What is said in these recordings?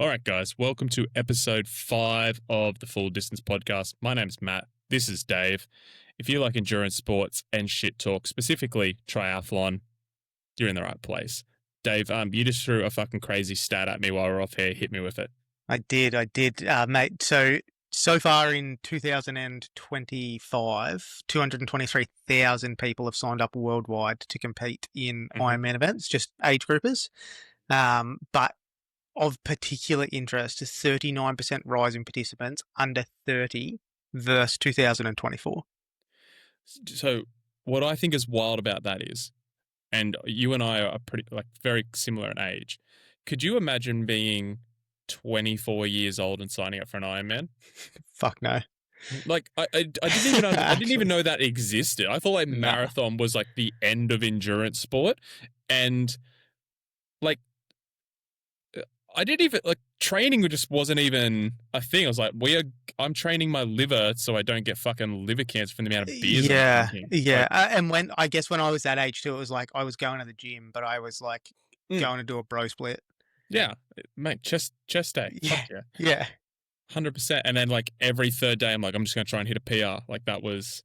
All right, guys, welcome to episode 5 of the Full Distance Podcast. My name's Matt. This is Dave. If you like endurance sports and shit talk, specifically triathlon, you're in the right place. Dave, you just threw a fucking crazy stat at me while we're off here. Hit me with it. I did, mate. So far in 2025, 223,000 people have signed up worldwide to compete in Ironman events, just age groupers. But of particular interest, a 39% rise in participants under 30 versus 2024. So what I think is wild about that is, and you and I are very similar in age, could you imagine being 24 years old and signing up for an Ironman? Fuck no. Like I didn't even know that existed. I thought marathon was like the end of endurance sport, and like I didn't even training just wasn't even a thing. I was like, I'm training my liver so I don't get fucking liver cancer from the amount of beers. Yeah. And when I was that age too, it was like I was going to the gym, but I was like going to do a bro split. Yeah, mate, chest day. Yeah. Fuck yeah. 100%. And then I'm just going to try and hit a PR. Like that was.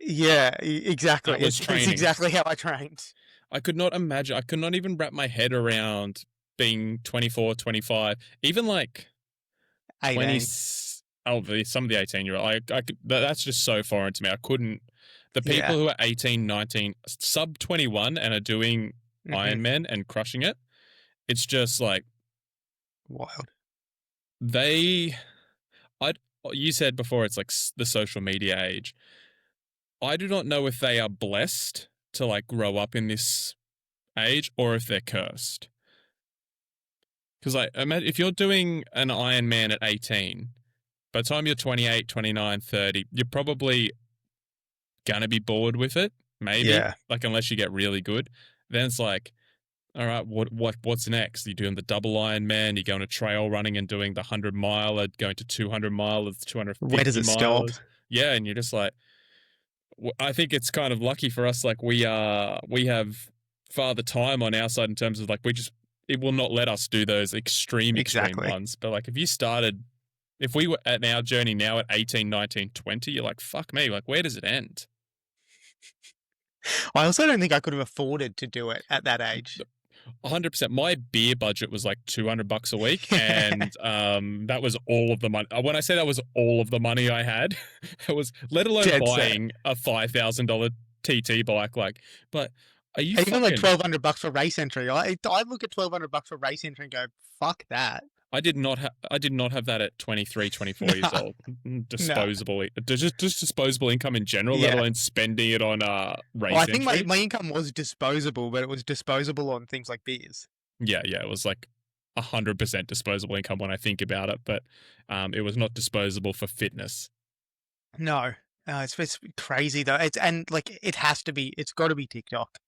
Yeah, exactly. That was training. It's exactly how I trained. I could not imagine. I could not even wrap my head around being 24, 25, even like 18. Some of the 18-year-old. That's just so foreign to me. I couldn't. The people who are 18, 19, sub 21 and are doing Ironman and crushing it, it's just like wild. You said before it's like the social media age. I do not know if they are blessed to like grow up in this age or if they're cursed. Because imagine if you're doing an Ironman at 18, by the time you're 28, 29, 30, you're probably going to be bored with it, maybe. Yeah. Like unless you get really good. Then it's like, all right, what's next? You're doing the double Ironman, you're going to trail running and doing the 100 miler, going to 200 miles, 250 Where does it miles. stop? Yeah, and you're just like, I think it's kind of lucky for us. Like we have farther time on our side in terms of like it will not let us do those extreme ones. But like if we were at our journey now at 18, 19, 20, you're like, fuck me, like where does it end? I also don't think I could have afforded to do it at that age. 100%. My beer budget was like $200 a week, and that was all of the money. When I say that was all of the money I had, it was let alone buying a $5,000 TT bike. But are you even like $1,200 for race entry? I look at $1,200 for race entry and go, fuck that. I did not have that at 23, 24 years old. Disposable, just disposable income in general, let alone spending it on race. I think my income was disposable, but it was disposable on things like beers. Yeah, it was like 100% disposable income when I think about it, but it was not disposable for fitness. No, it's crazy though. It has to be. It's got to be TikTok.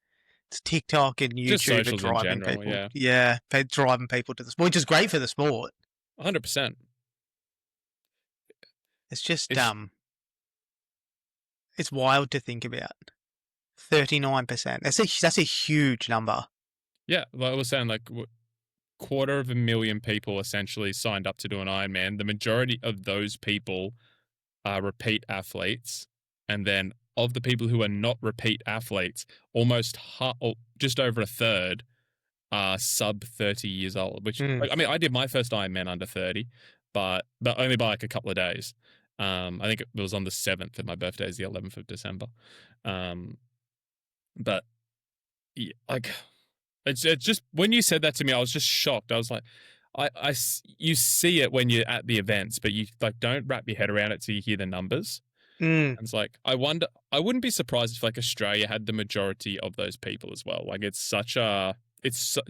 It's TikTok and YouTube are driving people. Yeah, they're driving people to the sport, which is great for the sport. 100%. It's just it's wild to think about. 39%. That's a huge number. Yeah, like I was saying, like 250,000 people essentially signed up to do an Ironman. The majority of those people are repeat athletes, and then of the people who are not repeat athletes, almost just over a third are sub 30 years old, which, I did my first Ironman under 30, but only by like a couple of days. I think it was on the 7th, and my birthday is the 11th of December. But yeah, like, it's just, when you said that to me, I was just shocked. I was like, you see it when you're at the events, but you like don't wrap your head around it till you hear the numbers. And it's like, I wouldn't be surprised if like Australia had the majority of those people as well. Like it's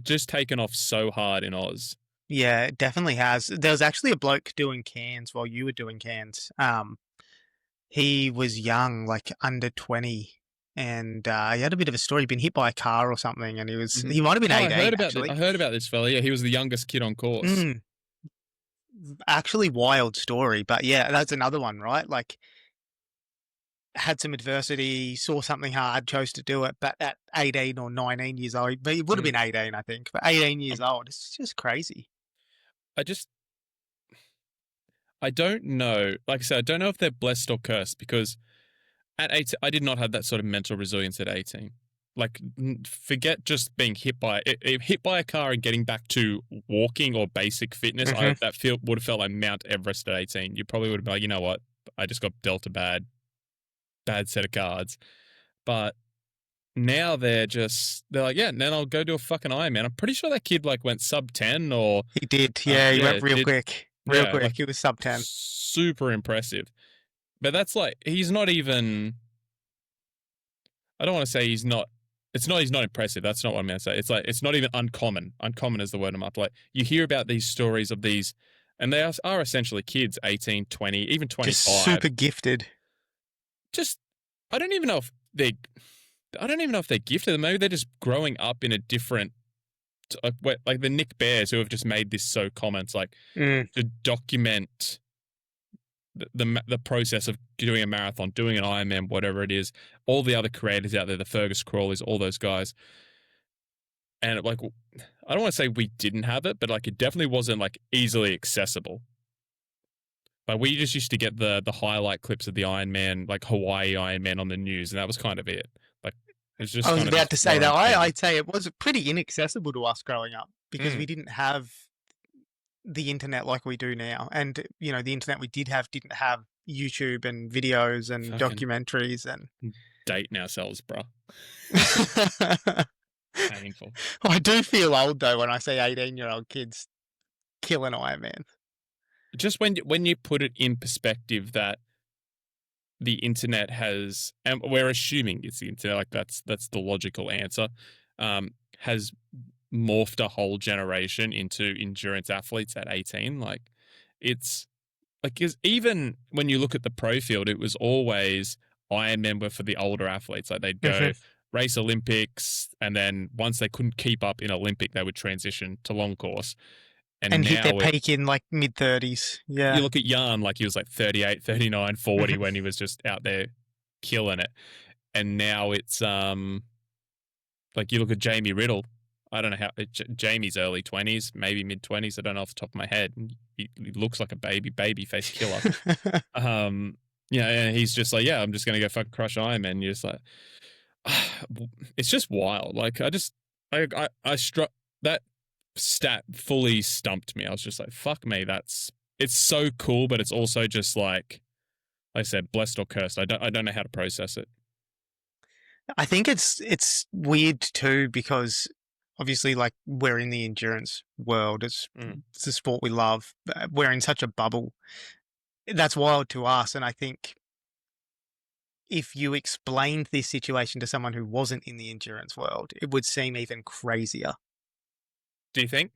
just taken off so hard in Oz. Yeah, it definitely has. There was actually a bloke doing Cairns while you were doing Cairns. He was young, like under 20, and he had a bit of a story. He'd been hit by a car or something, and he might have been 18. I heard about this fella. Yeah, he was the youngest kid on course. Actually, wild story, but yeah, that's another one, right? Like, had some adversity, saw something hard, chose to do it, but at 18 or 19 years old, but he would have been 18, I think, but 18 years old, it's just crazy. I don't know. Like I said, I don't know if they're blessed or cursed because at 18, I did not have that sort of mental resilience at 18. Like, forget just being hit by a car and getting back to walking or basic fitness. Mm-hmm. Would have felt like Mount Everest at 18. You probably would have been like, you know what? I just got dealt a bad set of cards. But now they're like, yeah, then I'll go do a fucking Ironman. I'm pretty sure that kid like went sub 10 or He did. Yeah, he went real quick. Real yeah, quick. like He was sub 10. super impressive. But that's like he's not even. I don't want to say he's not. He's not impressive. That's not what I'm going to say. It's like it's not even uncommon. Uncommon is the word I'm up. Like you hear about these stories of these, and they are essentially kids, 18, 20, even 25. Just super gifted. Just I don't even know if they're gifted. Maybe they're just growing up in a different, like the Nick Bears who have just made this so common. It's like to document the process of doing a marathon, doing an Ironman, whatever it is. All the other creators out there, the Fergus Crawleys, all those guys. And like, I don't want to say we didn't have it, but like it definitely wasn't like easily accessible. Like we just used to get the highlight clips of the Ironman, like Hawaii Ironman on the news, and that was kind of it. Like it's just. I was about to say that. thing. I'd say it was pretty inaccessible to us growing up because we didn't have the internet like we do now, and you know the internet we did have didn't have YouTube and videos and documentaries and dating ourselves, bro. Painful. I do feel old though when I say 18-year-old kids kill an Ironman. Just when you put it in perspective that the internet has, and we're assuming it's the internet, like that's the logical answer, has morphed a whole generation into endurance athletes at 18. Like it's like, because even when you look at the pro field, it was always Ironman were for the older athletes. Like they'd go race Olympics, and then once they couldn't keep up in Olympic, they would transition to long course. And hit their peak in like mid-30s. Yeah. You look at Jan, like he was like 38, 39, 40 when he was just out there killing it. And now it's like you look at Jamie Riddle. I don't know how Jamie's early 20s, maybe mid 20s. I don't know off the top of my head. He looks like a baby face killer. Yeah, and he's just like, yeah, I'm just gonna go fucking crush Ironman. You're just like, it's just wild. Like I struck that stat fully stumped me. I was just like, fuck me. It's so cool, but it's also just like I said, blessed or cursed. I don't know how to process it. I think it's weird too because obviously, like we're in the endurance world. It's the sport we love. We're in such a bubble. That's wild to us, and I think if you explained this situation to someone who wasn't in the endurance world, it would seem even crazier. Do you think?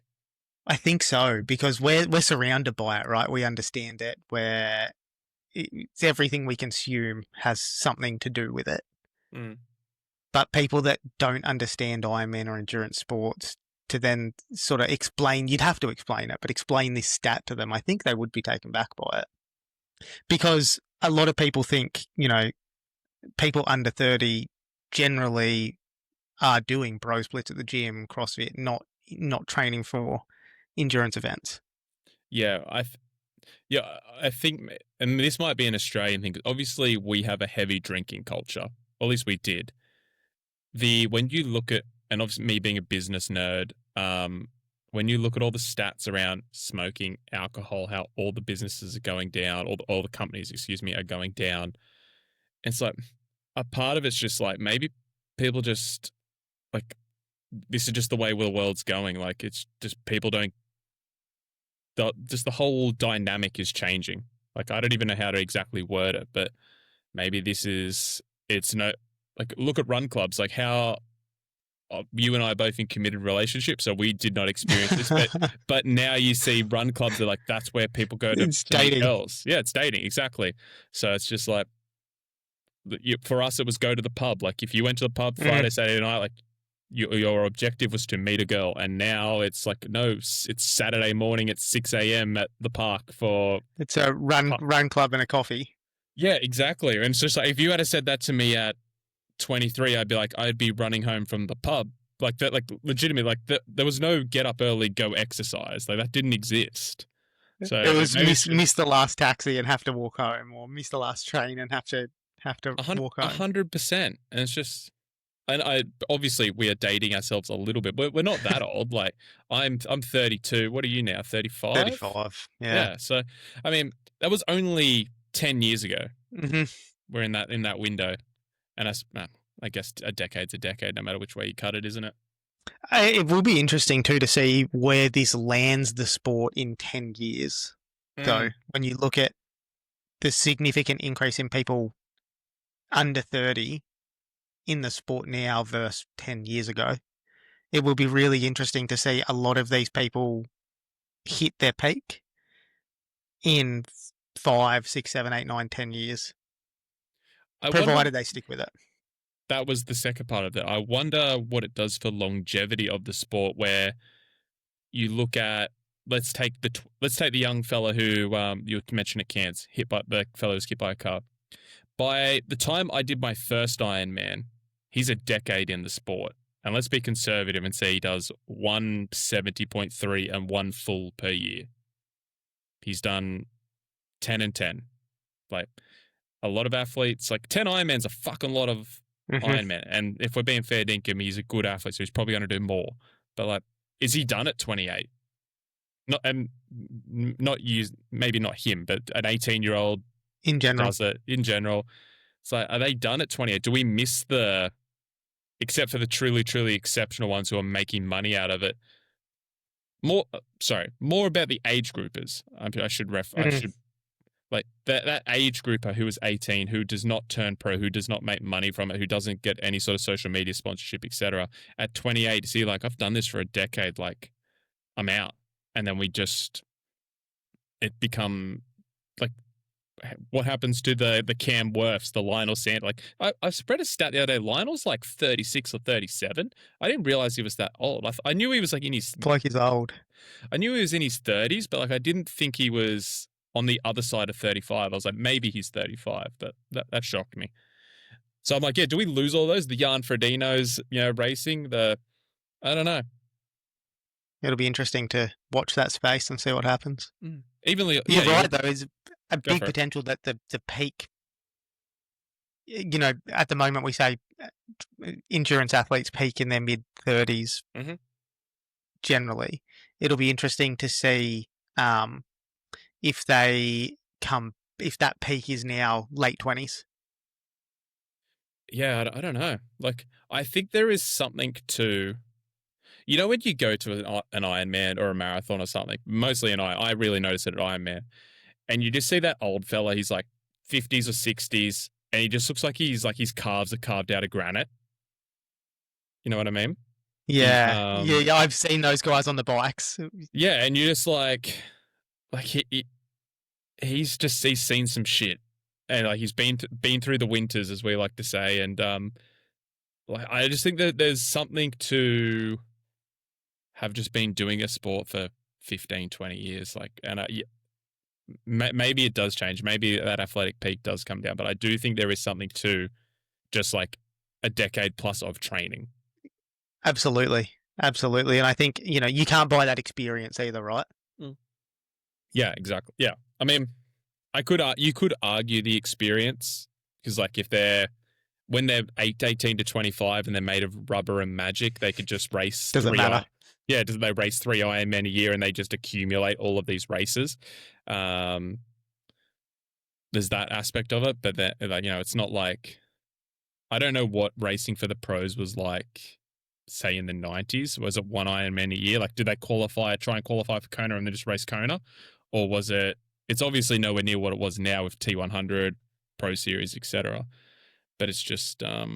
I think so, because we're surrounded by it, right? We understand it. It's everything we consume has something to do with it. But people that don't understand Ironman or endurance sports, to then sort of explain, you'd have to explain it, but explain this stat to them, I think they would be taken back by it. Because a lot of people think, you know, people under 30 generally are doing bro splits at the gym, CrossFit, not training for endurance events. Yeah, I think, and this might be an Australian thing. Obviously, we have a heavy drinking culture, or at least we did. When you look at, and obviously me being a business nerd, when you look at all the stats around smoking, alcohol, how all the businesses are going down, all the companies, are going down, it's like a part of it's just like maybe people just like, this is just the way the world's going. Like it's just people don't. Just the whole dynamic is changing. Like I don't even know how to exactly word it, but maybe it's no, like look at run clubs, like how you and I are both in committed relationships, so we did not experience this, but now you see run clubs are like, that's where people go to meet girls. Yeah, it's dating, exactly. So it's just like, for us, it was go to the pub. Like if you went to the pub Friday, Saturday night, like your objective was to meet a girl, and now it's like, no, it's Saturday morning at 6 a.m. at the park for... It's a run club and a coffee. Yeah, exactly. And it's just like, if you had said that to me at 23, I'd be running home from the pub. Like that, like legitimately, like there was no get up early, go exercise. Like that didn't exist. So It was maybe it's just miss the last taxi and have to walk home, or miss the last train and have to walk home. 100%. And it's just, and I obviously we are dating ourselves a little bit, but we're not that old. Like I'm 32. What are you now? 35? 35. Yeah. Yeah. So I mean, that was only 10 years ago. Hmm. We're in that window, and I guess a decade's a decade, no matter which way you cut it, isn't it? It will be interesting too to see where this lands the sport in 10 years, though. When you look at the significant increase in people under 30 in the sport now versus 10 years ago, it will be really interesting to see a lot of these people hit their peak in 5, 6, 7, 8, 9, 10 years, I wonder. provided they stick with it. That was the second part of it. I wonder what it does for longevity of the sport, where you look at, let's take the young fella who you mentioned at Cairns, hit by the fellow who was hit by a car. By the time I did my first Ironman, he's a decade in the sport. And let's be conservative and say he does 170.3 and one full per year. He's done 10 and 10. Like a lot of athletes, like 10 Ironmans a fucking lot of Ironman. And if we're being fair dinkum, he's a good athlete, so he's probably going to do more. But like, is he done at 28? Not use, maybe not him, but an 18-year-old in general does it in general. So are they done at 28? Do we miss except for the truly, truly exceptional ones who are making money out of it? More about the age groupers. I should like that age grouper who is 18, who does not turn pro, who does not make money from it, who doesn't get any sort of social media sponsorship, etc. At 28, to see like, I've done this for a decade, like I'm out, and then it become like, what happens to the Cam Wurfs, the Lionel Sand? Like I spread a stat the other day. Lionel's like 36 or 37. I didn't realize he was that old. I knew he was like in his. Like he's old. I knew he was in his 30s, but like I didn't think he was on the other side of 35. I was like, maybe he's 35, but that shocked me. So I'm like, yeah, do we lose all those? The Jan Fredinos, racing. I don't know. It'll be interesting to watch that space and see what happens. Evenly, you're right though. Is a big potential that the peak. At the moment we say endurance athletes peak in their mid-30s. Generally, it'll be interesting to see if that peak is now late 20s. Yeah, I don't know. Like, I think there is something to, when you go to an Ironman or a marathon or something, mostly I really notice it at Ironman, and you just see that old fella, he's like 50s or 60s, and he just looks like his calves are carved out of granite. You know what I mean? Yeah, yeah, I've seen those guys on the bikes. Yeah, and you're just like he's seen some shit, and like he's been through the winters, as we like to say, and like I just think that there's something to have just been doing a sport for 15, 20 years, like, and maybe it does change, maybe that athletic peak does come down, but I do think there is something to just like a decade plus of training. Absolutely. And I think you can't buy that experience either, right? Yeah, exactly. Yeah, I mean, you could argue the experience, because like when they're 18 to 25 and they're made of rubber and magic, they could just race. Doesn't matter. Yeah, doesn't they race 3 Ironman a year and they just accumulate all of these races? There's that aspect of it, but that, it's not like, I don't know what racing for the pros was like, say in the 90s. Was it 1 Ironman a year? Like, did they try and qualify for Kona and then just race Kona? Or was it's obviously nowhere near what it was now with T100, Pro Series, etc. But it's just, yeah.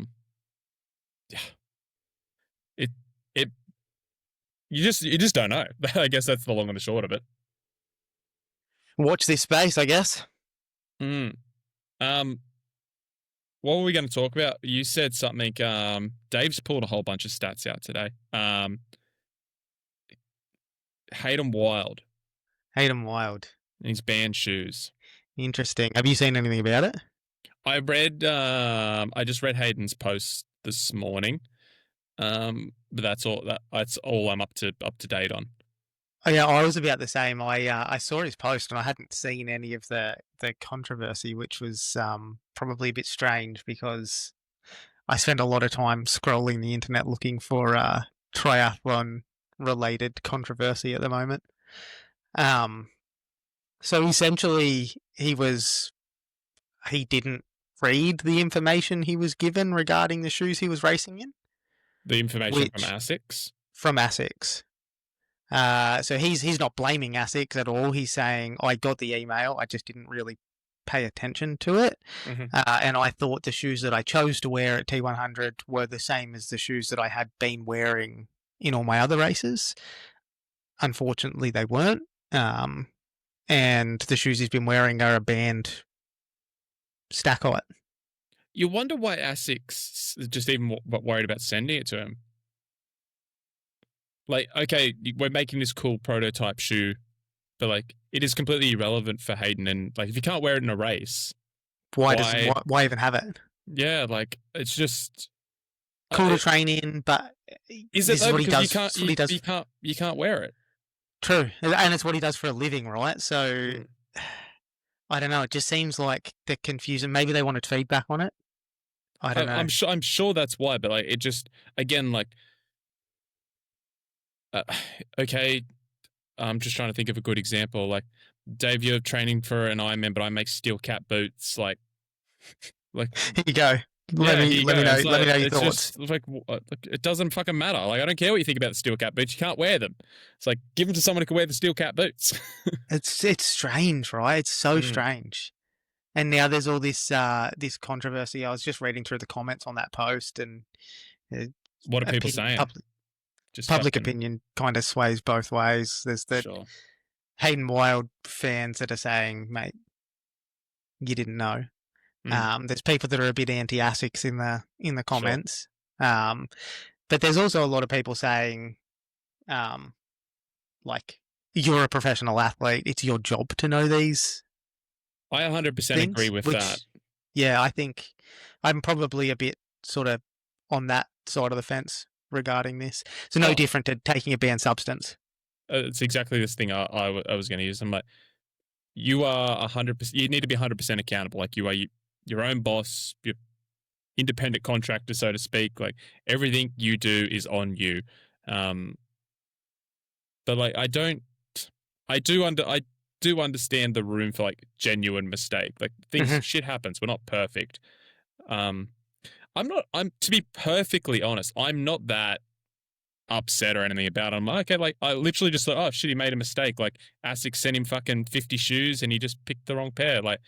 You just don't know. I guess that's the long and the short of it. Watch this space, I guess. What were we going to talk about? You said something. Dave's pulled a whole bunch of stats out today. Hayden Wilde. He's banned shoes. Interesting. Have you seen anything about it? I just read Hayden's post this morning. But that's all I'm up to date on. Oh, yeah, I was about the same. I saw his post and I hadn't seen any of the controversy, which was probably a bit strange because I spend a lot of time scrolling the internet looking for triathlon related controversy at the moment. Um, so essentially, he didn't read the information he was given regarding the shoes he was racing in, The information from which ASICS. from ASICS. So he's not blaming ASICS at all. He's saying I got the email, I just didn't really pay attention to it, and I thought the shoes that I chose to wear at T100 were the same as the shoes that I had been wearing in all my other races. Unfortunately, they weren't, and the shoes he's been wearing are a banned stack height. You wonder why ASICS is just even worried about sending it to him. Like, okay, we're making this cool prototype shoe, but like, it is completely irrelevant for Hayden. And like, if you can't wear it in a race, Why even have it? Yeah, like it's just cool to train in, but is it though? What he does. You can't wear it. True, and it's what he does for a living, right? So I don't know. It just seems like they're confusing. Maybe they wanted feedback on it. I don't know. I'm sure that's why, but like it just again like. Okay, I'm just trying to think of a good example. Like, Dave, you're training for an Ironman, but I make steel cap boots. Like here you go. Let me know your thoughts. Just like it doesn't fucking matter. Like, I don't care what you think about the steel cap boots. You can't wear them. It's like give them to someone who can wear the steel cap boots. It's strange, right? It's so strange. And now there's all this this controversy. I was just reading through the comments on that post, and what are people saying? Public opinion kind of sways both ways. There's the Hayden Wilde fans that are saying, mate, you didn't know. There's people that are a bit anti-ASICS in the comments. But there's also a lot of people saying, like, you're a professional athlete. It's your job to know these. I 100% agree with that. Yeah, I think I'm probably a bit sort of on that side of the fence regarding this. It's no different to taking a banned substance. It's exactly this thing I was going to use. I'm like, you are 100%. You need to be 100% accountable. Like, you are your own boss, your independent contractor, so to speak. Like, everything you do is on you. But like, I do understand the room for like genuine mistake. Like, shit happens. We're not perfect. To be perfectly honest, I'm not that upset or anything about it. I'm like, okay, like, I literally just thought, oh shit, he made a mistake. Like, ASICS sent him fucking 50 shoes and he just picked the wrong pair. Like,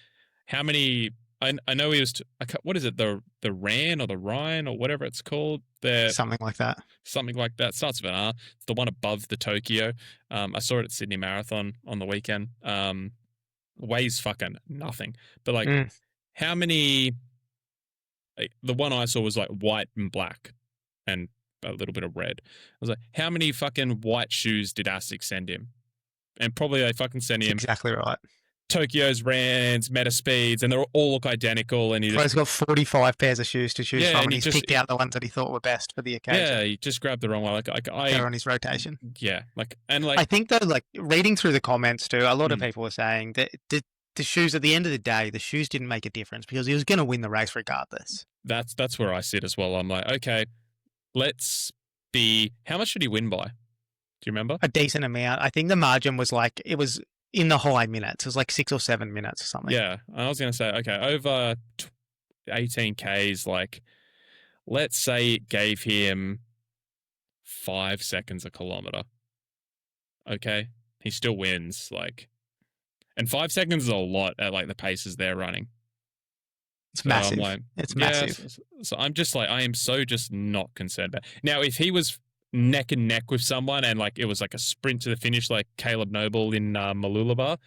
how many, I know he was, what is it, the Ran or the Rhine or whatever it's called? Something like that. Something like that. Starts with an R. It's the one above the Tokyo. I saw it at Sydney Marathon on the weekend. Weighs fucking nothing. But like, how many, the one I saw was like white and black and a little bit of red. I was like, how many fucking white shoes did ASICS send him? And probably they fucking sent him exactly right. Tokyo's, Rans, Meta Speeds, and they all look identical. And he's got 45 pairs of shoes to choose from, and he's picked out the ones that he thought were best for the occasion. Yeah, he just grabbed the wrong one. They're on his rotation. Yeah, I think though, like reading through the comments too, a lot of people were saying that the shoes, at the end of the day, the shoes didn't make a difference because he was going to win the race regardless. That's where I sit as well. I'm like, okay, how much did he win by? Do you remember? A decent amount. I think the margin was like, it was in the high minutes. It was like 6 or 7 minutes or something. Yeah. I was going to say, okay, over 18 Ks, like, let's say it gave him 5 seconds a kilometer. Okay. He still wins. Like, and 5 seconds is a lot at like the paces they're running. It's massive. It's massive. So I'm just like, I am so just not concerned about it. Now, if he was neck and neck with someone and like it was like a sprint to the finish, like Caleb Noble in Mooloolaba,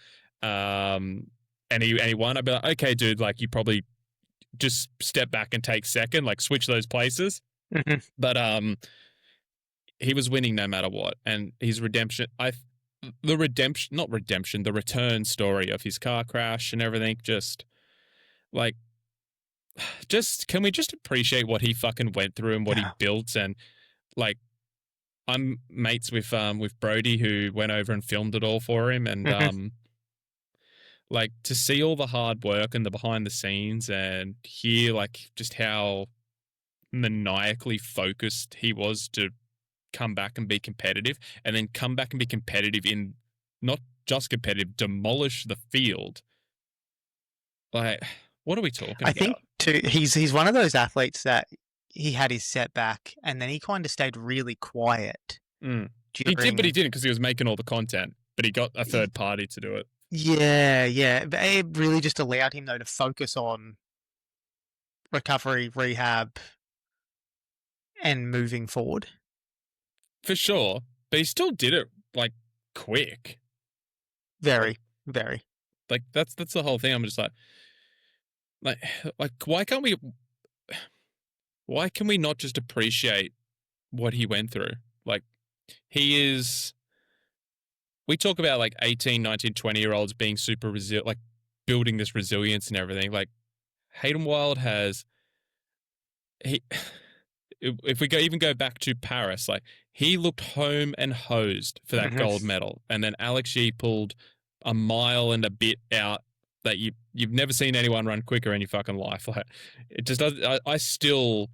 and he won, I'd be like, okay, dude, like you probably just step back and take second, like switch those places. But he was winning no matter what, and his redemption, the return story of his car crash and everything, just like, can we just appreciate what he fucking went through and what he built, and like, I'm mates with Brody, who went over and filmed it all for him, and Mhm. like to see all the hard work and the behind the scenes and hear like just how maniacally focused he was to come back and be competitive, and then come back and be competitive in not just competitive, demolish the field. Like, what are we talking I think about? too, he's one of those athletes that he had his setback and then he kind of stayed really quiet Mm. He did, but he during. didn't because he was making all the content. But he got a third party to do it. Yeah, yeah. But it really just allowed him though to focus on recovery, rehab, and moving forward. For sure. But he still did it like quick. Like Very, very. that's the whole thing. I'm just like like why can we not just appreciate what he went through? Like he is we talk about like 18, 19, 20 year olds being super resilient, like building this resilience and everything. Like Hayden Wilde has he if we even go back to Paris, like he looked home and hosed for that Mhm. gold medal, and then Alex Yee pulled a mile and a bit out that you've never seen anyone run quicker in your fucking life. Like it just does. I still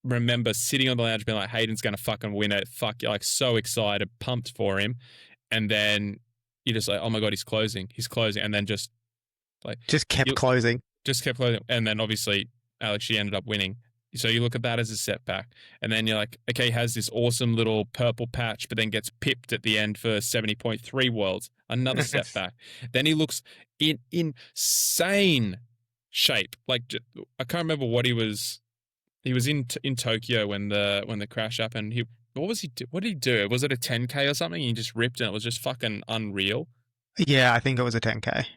remember sitting on the lounge being like, Hayden's gonna fucking win it. Fuck, like so excited, pumped for him, and then you just like, oh my god, he's closing, and then just like Just kept you closing. just kept closing, and then obviously Alex Yee ended up winning. So you look at that as a setback, and then you're like, okay, he has this awesome little purple patch, but then gets pipped at the end for 70.3 worlds. Another setback. Then he looks in insane shape. Like I can't remember what he was. He was in Tokyo when the crash happened. What was he? What did he do? Was it a 10K or something? He just ripped, and it was just fucking unreal. Yeah, I think it was a 10K.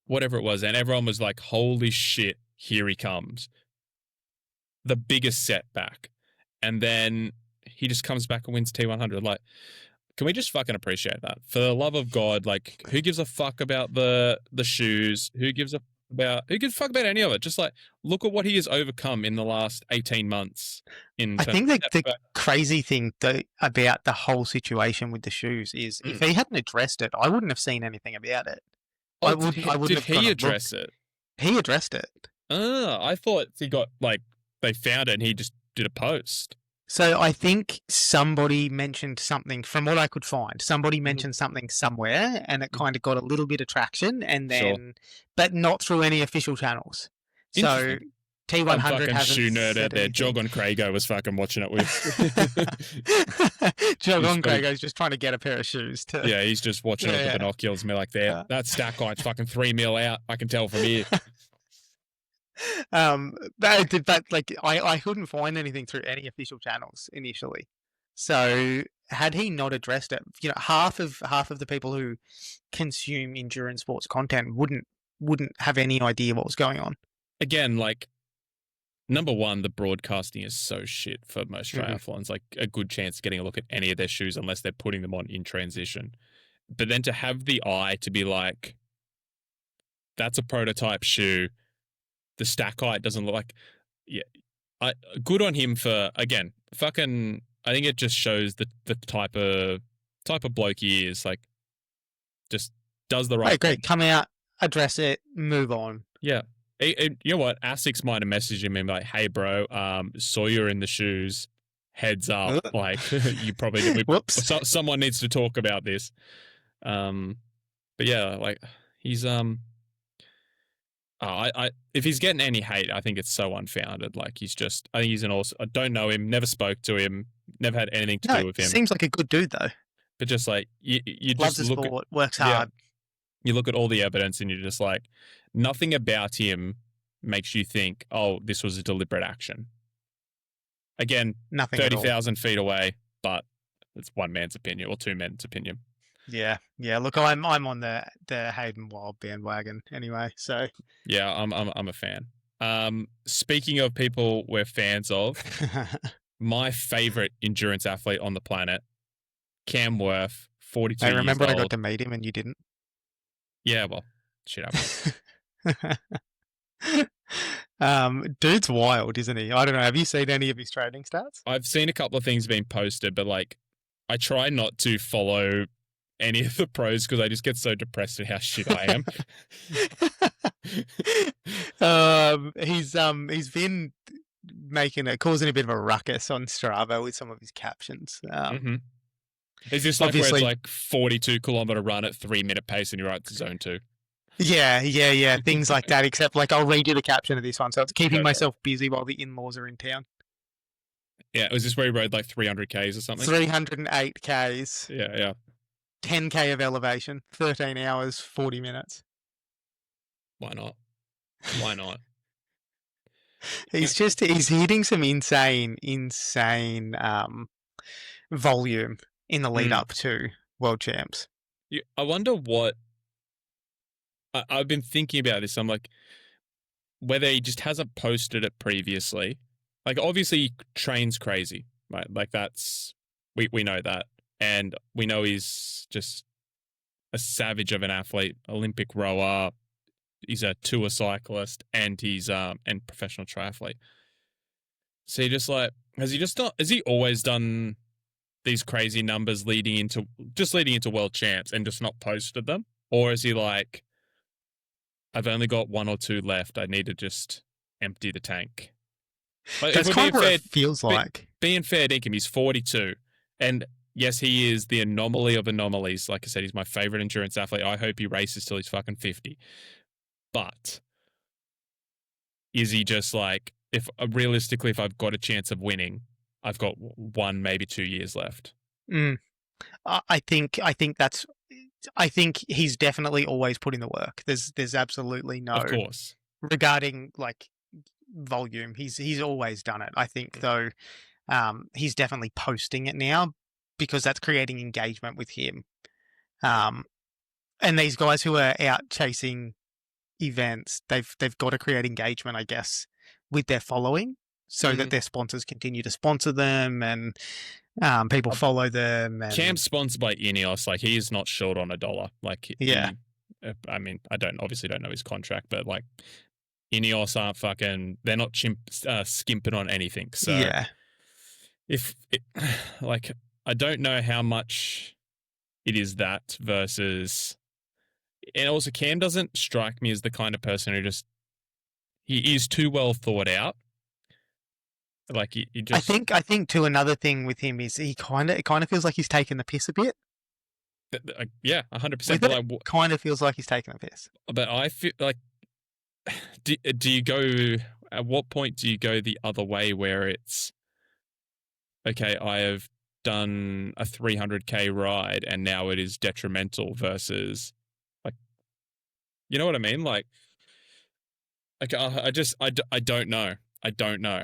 Whatever it was, and everyone was like, "Holy shit, here he comes!" The biggest setback, and then he just comes back and wins T100. Like, can we just fucking appreciate that? For the love of God, like, who gives a fuck about the shoes? Who gives a fuck about any of it? Just like look at what he has overcome in the last 18 months in I terms think of the setback. crazy thing though about the whole situation with the shoes is if Mm. he hadn't addressed it, I wouldn't have seen anything about it. Oh, I wouldn't did have gone he and address looked. it? He addressed it. I thought he got like they found it and he just did a post. So I think somebody mentioned something from what I could find. Somebody Mhm. mentioned something somewhere and it kind of got a little bit of traction and Sure. then but not through any official channels. So Interesting. Some T100 fucking hasn't shoe nerd out said there. anything. Jog on Crago was fucking watching it with. Joe He's fucking, Crago's just trying to get a pair of shoes to. yeah, he's just watching it with the Yeah. binoculars and be like, there, that stack height's fucking 3 mil out. I can tell from here. But like I couldn't find anything through any official channels initially. So had he not addressed it, half of the people who consume endurance sports content wouldn't have any idea what was going on. Again, like, number one, the broadcasting is so shit for most triathlons. Like, a good chance of getting a look at any of their shoes unless they're putting them on in transition. But then to have the eye to be like, that's a prototype shoe. The stack height doesn't look like, yeah. Good on him for, again, fucking. I think it just shows the type of bloke he is. Like, just does the I right agree. thing. Come out, address it, move on. Yeah. You know what? Asics might have messaged him and be like, "Hey, bro, saw you in the shoes. Heads up, like you probably Whoops. someone needs to talk about this." But yeah, like he's if he's getting any hate, I think it's so unfounded. Like I think he's an awesome. I don't know him, never spoke to him, never had anything to do with him. Seems like a good dude though. But just like you Loves just the look sport, works hard. you look at all the evidence and you're just like, nothing about him makes you think, oh, this was a deliberate action. Again, Nothing 30,000 feet away, but it's one man's opinion or two men's opinion. Yeah. Look, I'm on the Hayden Wilde bandwagon anyway. So yeah, I'm a fan. Speaking of people we're fans of, my favorite endurance athlete on the planet, Cam Wurf, 42 years old. I remember I got to meet him and you didn't. Yeah, well, shit happens. Dude's wild, isn't he? I don't know. Have you seen any of his training stats? I've seen a couple of things being posted, but like, I try not to follow any of the pros because I just get so depressed at how shit I am. He's been causing a bit of a ruckus on Strava with some of his captions. Mm-hmm. Is this like where it's like 42-kilometer run at 3-minute pace and you're right to zone 2? Yeah. Things like that, except like I'll read you the caption of this one. So it's keeping myself busy while the in-laws are in town. Yeah, was this where he rode like 300 Ks or something? 308 Ks. Yeah. 10K of elevation, 13 hours, 40 minutes. Why not? He's hitting some insane volume in the lead up to World Champs. I wonder what I've been thinking about this. I'm like, whether he just hasn't posted it previously. Like, obviously, he trains crazy, right? Like, we know that. And we know he's just a savage of an athlete, Olympic rower. He's a tour cyclist and he's and professional triathlete. So has he always done these crazy numbers leading into World Champs and just not posted them? Or is he like, I've only got 1 or 2 left. I need to just empty the tank. Like, that's kind of what it feels like. Being fair dinkum, he's 42. And yes, he is the anomaly of anomalies. Like I said, he's my favorite endurance athlete. I hope he races till he's fucking 50. But is he just like, if I've got a chance of winning, I've got 1, maybe 2 years left? I think he's definitely always put in the work. There's absolutely no, of course, regarding like volume. He's always done it. I think though, he's definitely posting it now because that's creating engagement with him. And these guys who are out chasing events, they've got to create engagement, I guess, with their following, so that their sponsors continue to sponsor them and people follow them. And Cam's sponsored by Ineos. Like, he is not short on $1. Like, I mean, obviously don't know his contract, but like, Ineos aren't fucking. They're not skimping on anything. So yeah, like, I don't know how much it is that versus. And also, Cam doesn't strike me as the kind of person who he is too well thought out. Like, he just. I think too, another thing with him is it kind of feels like he's taking the piss a bit. Yeah, 100%. But like, kind of feels like he's taking the piss. But I feel like, do you go? At what point do you go the other way where it's okay? I have done a 300K ride and now it is detrimental versus. You know what I mean? Like, I don't know. I don't know.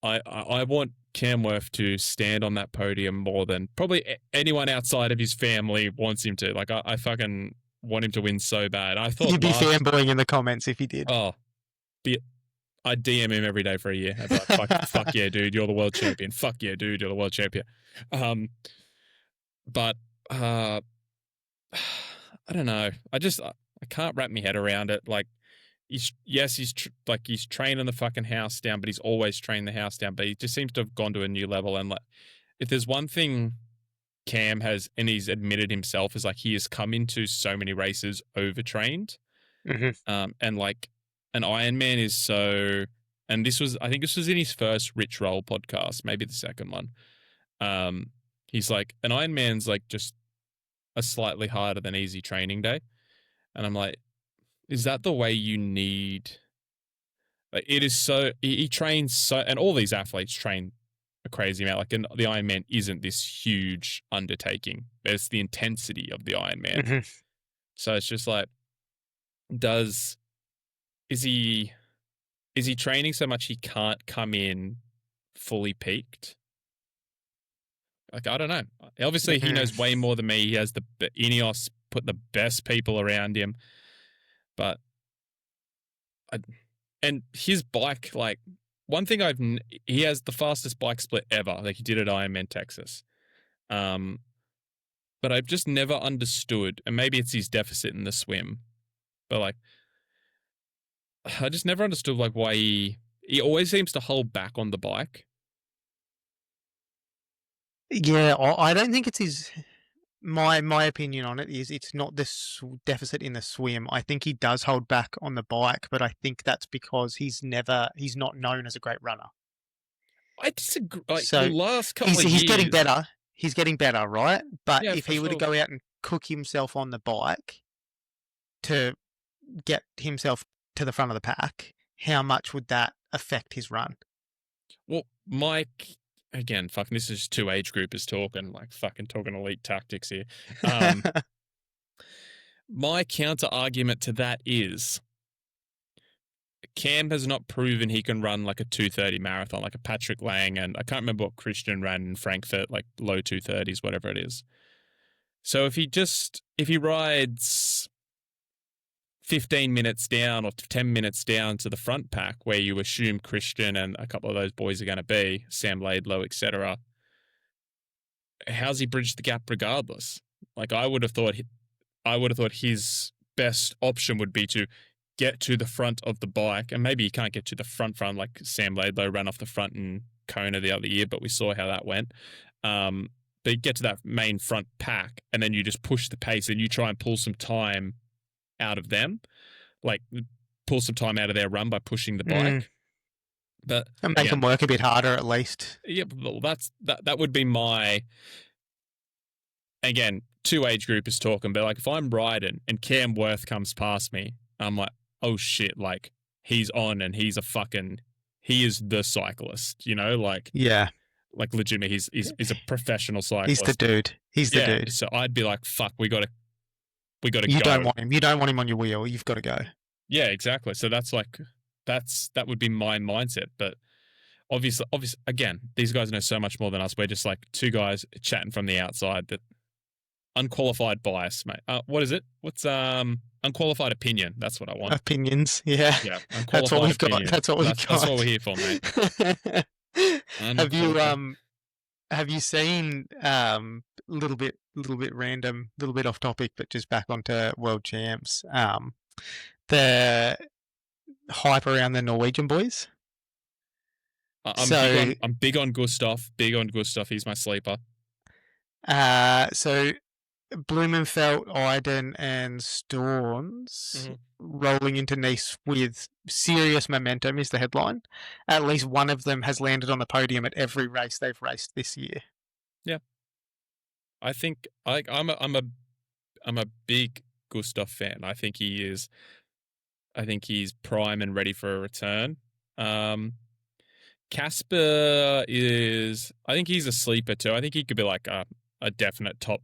I want Cam Wurf to stand on that podium more than probably anyone outside of his family wants him to. Like, I fucking want him to win so bad. I thought you'd be fanboying in the comments if he did. Oh, I'd DM him every day for a year. I'd be like, fuck yeah, dude, you're the world champion. Fuck yeah, dude, you're the world champion. But I don't know. I can't wrap my head around it. Like, he's training the fucking house down, but he's always trained the house down. But he just seems to have gone to a new level. And like, if there's one thing Cam has, and he's admitted himself, is like he has come into so many races overtrained. And like an Ironman is so. And I think this was in his first Rich Roll podcast, maybe the second one. He's like, an Ironman's like just a slightly harder than easy training day. And I'm like, is that the way you need? Like, it is so, he trains so, and all these athletes train a crazy amount. Like, the Ironman isn't this huge undertaking, but it's the intensity of the Ironman. So it's just like, is he training so much he can't come in fully peaked? Like, I don't know. Obviously, he knows way more than me. He has the Ineos put the best people around him. But, and his bike, like, one thing he has the fastest bike split ever. Like, he did at Ironman Texas. But I've just never understood, and maybe it's his deficit in the swim, but like, I just never understood like why he always seems to hold back on the bike. Yeah, I don't think it's his. My opinion on it is it's not this deficit in the swim. I think he does hold back on the bike, but I think that's because he's not known as a great runner. I disagree. Like the So last couple he's of he's getting years, better. He's getting better, right? But yeah, if for he were to sure. go out and cook himself on the bike to get himself to the front of the pack, how much would that affect his run? Well, Mike, again, fucking, this is two age groupers talking, like fucking talking elite tactics here. My counter argument to that is Cam has not proven he can run like a 2:30 marathon, like a Patrick Lang, and I can't remember what Christian ran in Frankfurt, like low 2:30s, whatever it is. So if he rides 15 minutes down or 10 minutes down to the front pack where you assume Christian and a couple of those boys are going to be, Sam Laidlow, etc., how's he bridged the gap regardless? Like I would have thought his best option would be to get to the front of the bike, and maybe you can't get to the front like Sam Laidlow ran off the front in Kona the other year, but we saw how that went. But you get to that main front pack, and then you just push the pace, and you try and pull some time out of them, like pull some time out of their run by pushing the bike. But and make them work a bit harder at least. Yeah, well, that would be my, again, two age group is talking, but like if I'm riding and Cam Wurf comes past me, I'm like, oh shit, like he's on and he is the cyclist, you know, like yeah, like legitimately he's a professional cyclist. He's the dude. He's the dude. So I'd be like, fuck, we gotta you go. You don't want him on your wheel. You've got to go. Yeah, exactly. So that would be my mindset. But obviously, again, these guys know so much more than us. We're just like two guys chatting from the outside. That unqualified bias, mate. What is it? What's unqualified opinion? That's what I want. Opinions, yeah. Yeah, that's what we've got. That's what we've got. That's what we're here for, mate. Have you seen little bit random, little bit off topic, but just back onto world champs? The hype around the Norwegian boys. I'm big on Gustav. He's my sleeper. So Blumenfeld, Iden, and Storms rolling into Nice with serious momentum is the headline. At least one of them has landed on the podium at every race they've raced this year. Yeah, I think I'm a big Gustav fan. I think he's prime and ready for a return. Casper is, I think he's a sleeper too. I think he could be like a definite top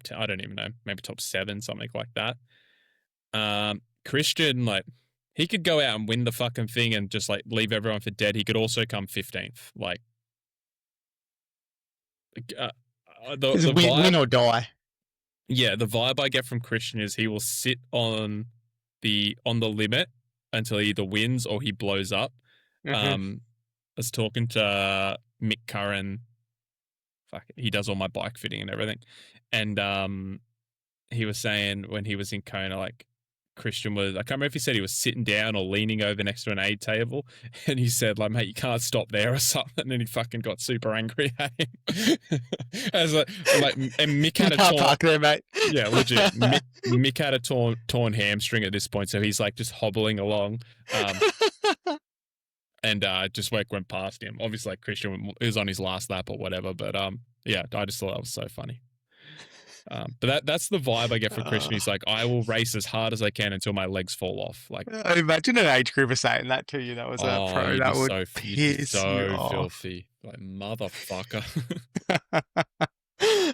10, I don't even know, maybe top 7, something like that. Christian, like, he could go out and win the fucking thing and just like leave everyone for dead. He could also come 15th. Like, win or die. Yeah, the vibe I get from Christian is he will sit on the limit until he either wins or he blows up. I was talking to Mick Curran. He does all my bike fitting and everything. And he was saying when he was in Kona, like, Christian was, I can't remember if he said he was sitting down or leaning over next to an aid table, and he said, like, mate, you can't stop there or something, and then he fucking got super angry at him. As like, and Mick had park there, mate. Yeah, legit. Mick had a torn hamstring at this point, so he's like just hobbling along. And just went past him. Obviously, like, Christian was on his last lap or whatever, but yeah, I just thought that was so funny. But that's the vibe I get from Christian. He's like, I will race as hard as I can until my legs fall off. Like, imagine an age grouper saying that to you. That was a pro. That would piss you off. Filthy, like, motherfucker.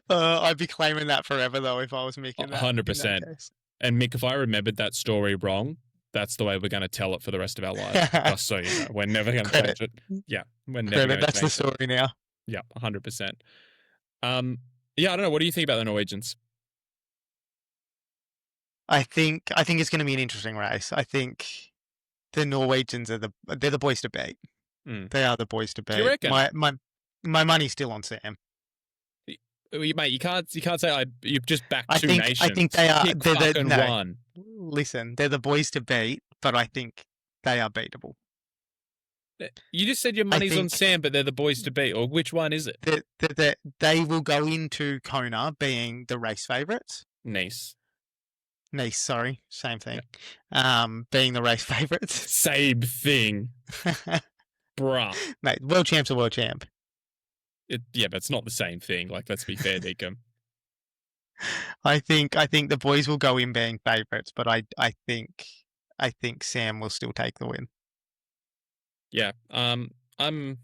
I'd be claiming that forever though if I was making that. 100%. And Mick, if I remembered that story wrong, that's the way we're going to tell it for the rest of our lives. Just so you know, we're never going to change it. Yeah, we're never going to change it. That's the story now. Yeah, 100%. Yeah, I don't know. What do you think about the Norwegians? I think it's going to be an interesting race. I think the Norwegians they're the boys to beat. They are the boys to beat. Do you reckon? My money's still on Sam. Mate, you can't say you've just backed two nations. I think they are. One. Listen, they're the boys to beat, but I think they are beatable. You just said your I money's on think Sam, but they're the boys to beat. Or which one is it? that they will go into Kona being the race favourites. Nice. Nice, sorry, same thing. Yeah. Being the race favourites. Same thing. Bruh. Mate, world champ's a world champ. Yeah, but it's not the same thing. Like, let's be fair, Deacon. I think the boys will go in being favourites, but I think Sam will still take the win. Yeah. I don't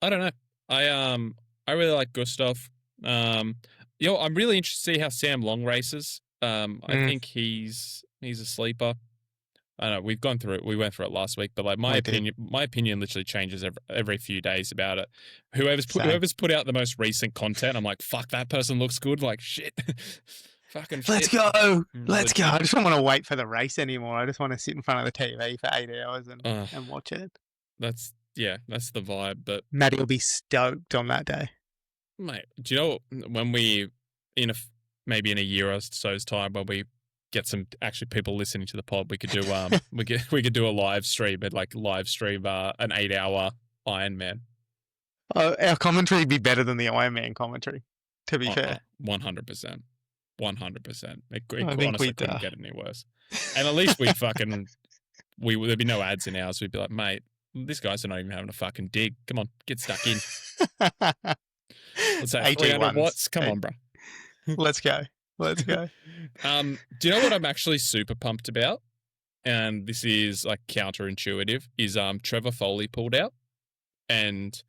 know. I really like Gustav. I'm really interested to see how Sam Long races. I think he's a sleeper. I know we went through it last week, but like my opinion literally changes every few days about it. Whoever's put out the most recent content, I'm like, fuck, that person looks good. Like shit. Fucking shit. Let's go. Let's go. I just don't want to wait for the race anymore. I just want to sit in front of the TV for 8 hours and watch it. That's the vibe. But Maddie will be stoked on that day. Mate, do you know when we maybe in a year or so's time when we get some actually people listening to the pod, we could do we could do a live stream an 8-hour Ironman. Oh, our commentary would be better than the Ironman commentary. To be fair, 100%. 100%. It I think honestly couldn't get any worse. And at least there'd be no ads in ours. We'd be like, mate, these guys are not even having a fucking dig. Come on, get stuck in. Let's say 300 watts. Come on, bro. Let's go. Let's go. Do you know what I'm actually super pumped about? And this is like counterintuitive. Is Trevor Foley pulled out, and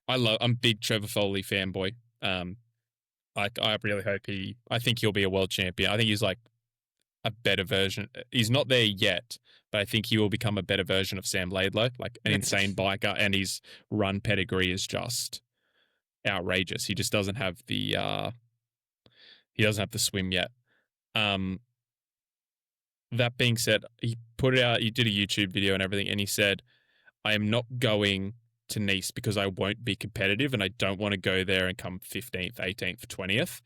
I'm big Trevor Foley fanboy. I really hope I think he'll be a world champion. I think he's like a better version. He's not there yet, but I think he will become a better version of Sam Laidlow, like an insane biker, and his run pedigree is just outrageous. He just doesn't have the swim yet. That being said, he did a YouTube video and everything, and he said, I am not going to Nice because I won't be competitive and I don't want to go there and come 15th, 18th, 20th.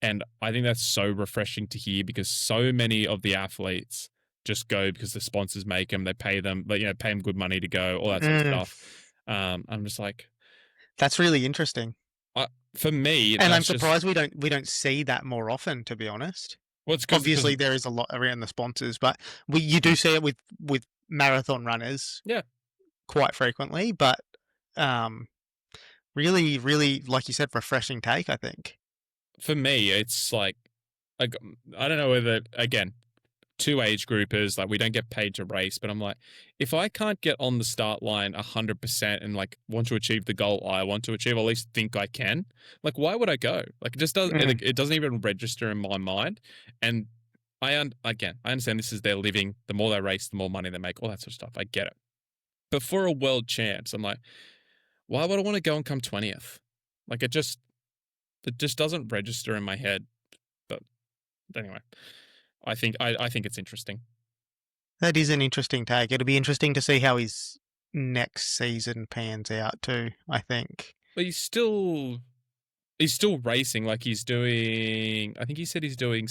And I think that's so refreshing to hear because so many of the athletes just go because the sponsors make them, they pay them, pay them good money to go, all that sort of stuff. I'm just like, that's really interesting. For me, and I'm surprised we don't see that more often, to be honest. Well, obviously there is a lot around the sponsors, but you do see it with marathon runners, quite frequently. But really, really, like you said, refreshing take. I think for me, it's like I don't know whether again. Two age groupers, like we don't get paid to race, but I'm like, if I can't get on the start line 100% and like want to achieve the goal I want to achieve, or at least think I can, like why would I go? Like it just doesn't. It doesn't even register in my mind. And I understand this is their living. The more they race, the more money they make. All that sort of stuff. I get it. But for a world champs, I'm like, why would I want to go and come 20th? Like it just doesn't register in my head. But anyway. I think it's interesting. That is an interesting take. It'll be interesting to see how his next season pans out too, I think. But he's still racing. Like he's doing, I think he said he's doing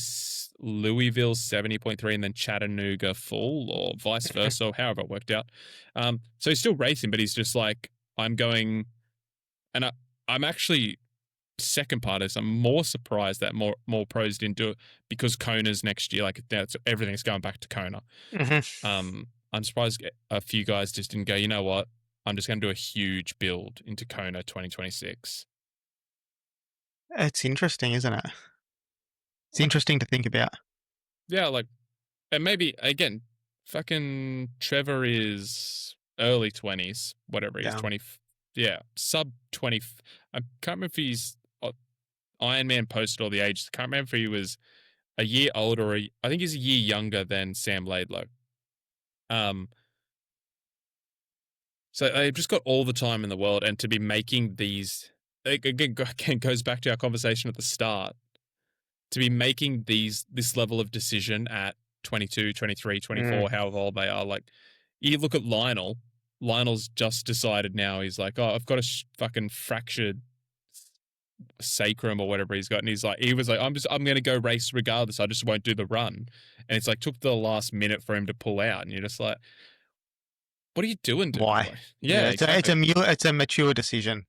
Louisville 70.3 and then Chattanooga full or vice versa, or however it worked out. So he's still racing, but he's just like, I'm going, and I'm actually, second part is I'm more surprised that more pros didn't do it because Kona's next year, like everything's going back to Kona. I'm surprised a few guys just didn't go, you know what, I'm just going to do a huge build into Kona 2026. It's interesting, isn't it? It's interesting to think about. Yeah, like, and maybe again, fucking Trevor is early 20s, whatever he is, 20, sub 20. I can't remember if he's Ironman posted all the ages. I can't remember if he was a year older. I think he's a year younger than Sam Laidlow. So they've just got all the time in the world, and to be making these again goes back to our conversation at the start. To be making this level of decision at 22, 23, 24, however old they are, like you look at Lionel. Lionel's just decided now. He's like, oh, I've got a fucking fractured sacrum or whatever he's got, and he was like, I'm gonna go race regardless. I just won't do the run, and it's like took the last minute for him to pull out, and you're just like, what are you doing, dude? Why? Like, Yeah, yeah, it's exactly. a mature decision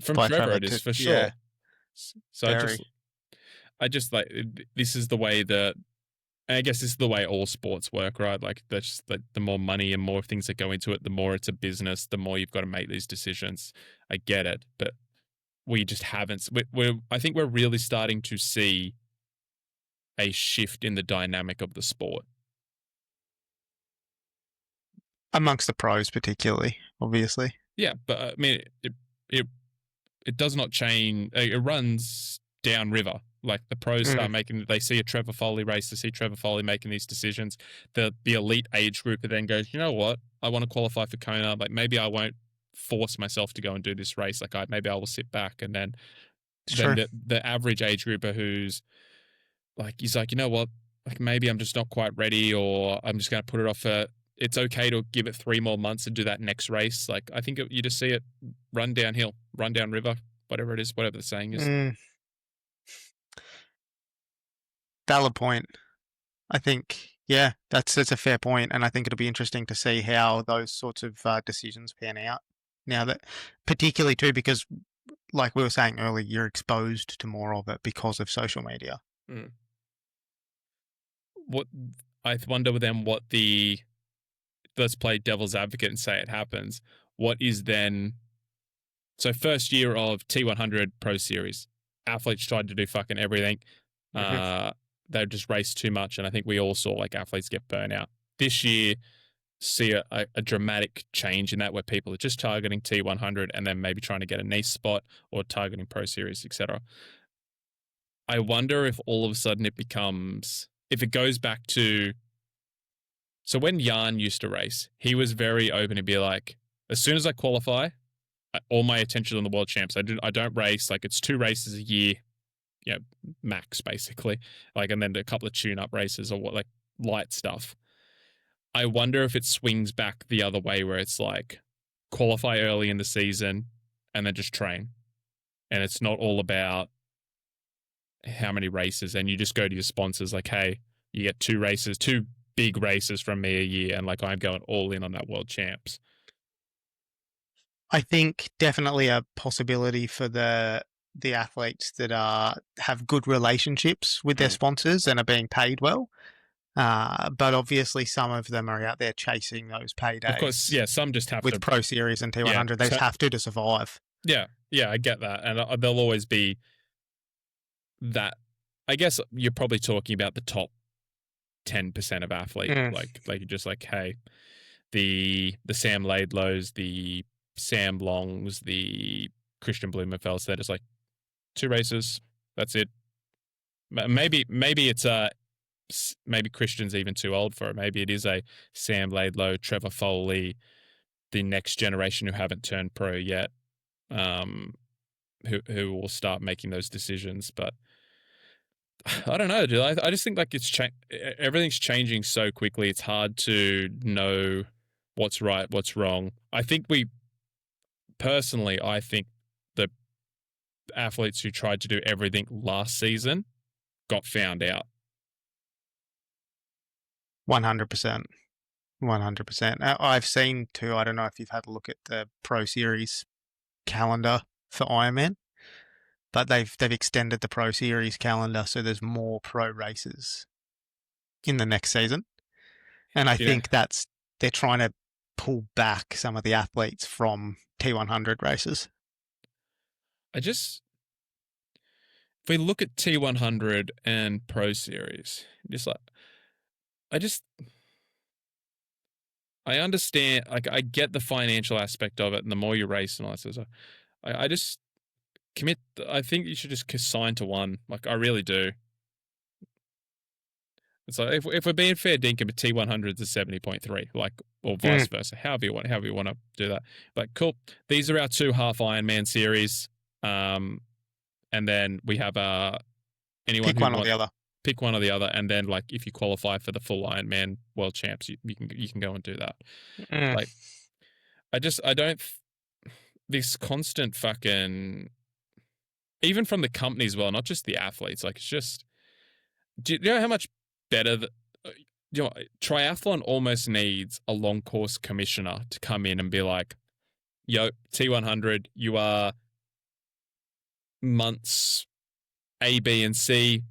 From by Trevor, Trevor it is to, for yeah, sure. So very. I just like this is the way that. And I guess this is the way all sports work, right? Like that's just like the more money and more things that go into it, the more it's a business, the more you've got to make these decisions. I get it, but we just haven't. I think we're really starting to see a shift in the dynamic of the sport. Amongst the pros, particularly, obviously. Yeah, but I mean, it it does not change. It runs downriver. Like the pros Mm, start making, they see a Trevor Foley race, they see Trevor Foley making these decisions. The elite age group then goes, you know what? I want to qualify for Kona. Like maybe I won't force myself to go and do this race. Like maybe I will sit back, and it's then true. the average age grouper who's like, he's like, you know what? Like maybe I'm just not quite ready, or I'm just going to put it off for. It's okay to give it 3 more months and do that next race. Like I think you just see it run downhill, run down river, whatever it is, whatever the saying is. Mm, valid point. I think, yeah, that's a fair point, and I think it'll be interesting to see how those sorts of decisions pan out. Now that, particularly too, because like we were saying earlier, you're exposed to more of it because of social media. Mm. What I wonder then what the let's play devil's advocate and say it happens. What is then so first year of T100 Pro Series, athletes tried to do fucking everything. Hmm. They just raced too much, and I think we all saw like athletes get burnt out. This year, see a dramatic change in that where people are just targeting T100 and then maybe trying to get a niche spot or targeting Pro Series, etc. I wonder if all of a sudden if it goes back to, so when Jan used to race, he was very open to be like, as soon as I qualify, all my attention on the world champs. I don't race, like it's 2 races a year, max basically, like, and then a couple of tune-up races or what, like light stuff. I wonder if it swings back the other way where it's like qualify early in the season and then just train, and it's not all about how many races, and you just go to your sponsors like, hey, you get 2 races, 2 big races from me a year, and like I'm going all in on that world champs. I think definitely a possibility for the athletes that have good relationships with their Mm. sponsors and are being paid well. But obviously, some of them are out there chasing those Of course, paydays yeah, some just have with to, Pro Series and yeah, T100. They just have to survive. yeah, I get that, and there'll always be that. I guess you're probably talking about the top 10% of athlete, Mm. like just like, hey, the Sam Laidlows, the Sam Longs, the Christian Blumenfelds, they're just like 2 races, that's it. Maybe it's maybe Christian's even too old for it. Maybe it is a Sam Laidlow, Trevor Foley, the next generation who haven't turned pro yet, who will start making those decisions. But I don't know, dude. I just think like everything's changing so quickly. It's hard to know what's right, what's wrong. I think I think the athletes who tried to do everything last season got found out. 100%. 100%. I've seen too, I don't know if you've had a look at the Pro Series calendar for Ironman, but they've extended the Pro Series calendar so there's more pro races in the next season. And I Yeah, think they're trying to pull back some of the athletes from T100 races. if we look at T100 and Pro Series, just like I just I understand, like I get the financial aspect of it, and the more you race and all that sort of stuff. I just commit. I think you should just sign to one. Like I really do. It's like if we're being fair, dinkum, a T100 is a 70.3, like, or vice Mm. versa. However you want to do that. Like, cool. These are our 2 half Ironman series. And then we have anyone Pick who one or want the other. pick one or the other, and then like if you qualify for the full Ironman World Champs, you can go and do that. Mm. Like, I don't this constant fucking even from the company as well, not just the athletes. Like, it's just, do you know how much better triathlon almost needs a long course commissioner to come in and be like, yo, T100, you are months A, B, and C.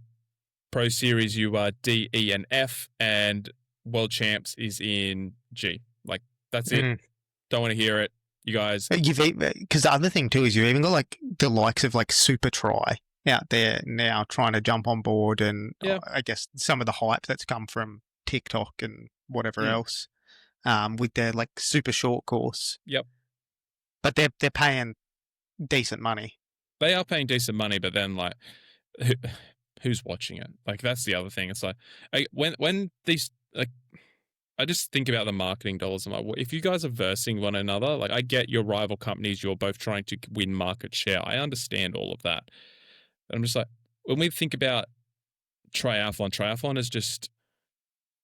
Pro Series, you are D, E, and F, and World Champs is in G. Like, that's it. Don't want to hear it. You guys. Because the other thing too is you've even got like the likes of like Super Try out there now trying to jump on board, and I guess some of the hype that's come from TikTok and whatever else, with their like super short course. Yep. But they're paying decent money. They are paying decent money, but then like, who's watching it? Like, that's the other thing. It's like, when these, like, I just think about the marketing dollars. I'm like, well, if you guys are versing one another, like, I get your rival companies, you're both trying to win market share. I understand all of that. But I'm just like, when we think about triathlon is just,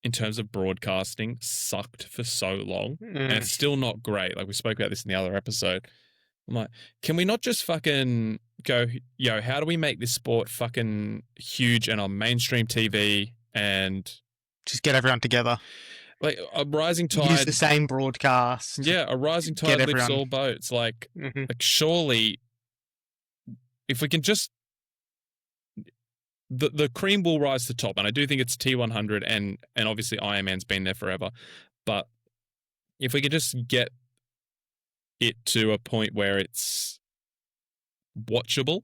in terms of broadcasting, sucked for so long. And it's still not great. Like, we spoke about this in the other episode. I'm like, can we not just fucking go, yo, how do we make this sport fucking huge and on mainstream TV and just get everyone together? Like, a rising tide. Use the same broadcast. Yeah, a rising tide lifts all boats. Like, like, surely, if we can just, the cream will rise to the top. And I do think it's T100 and obviously Ironman's been there forever. But if we could just get it to a point where it's watchable,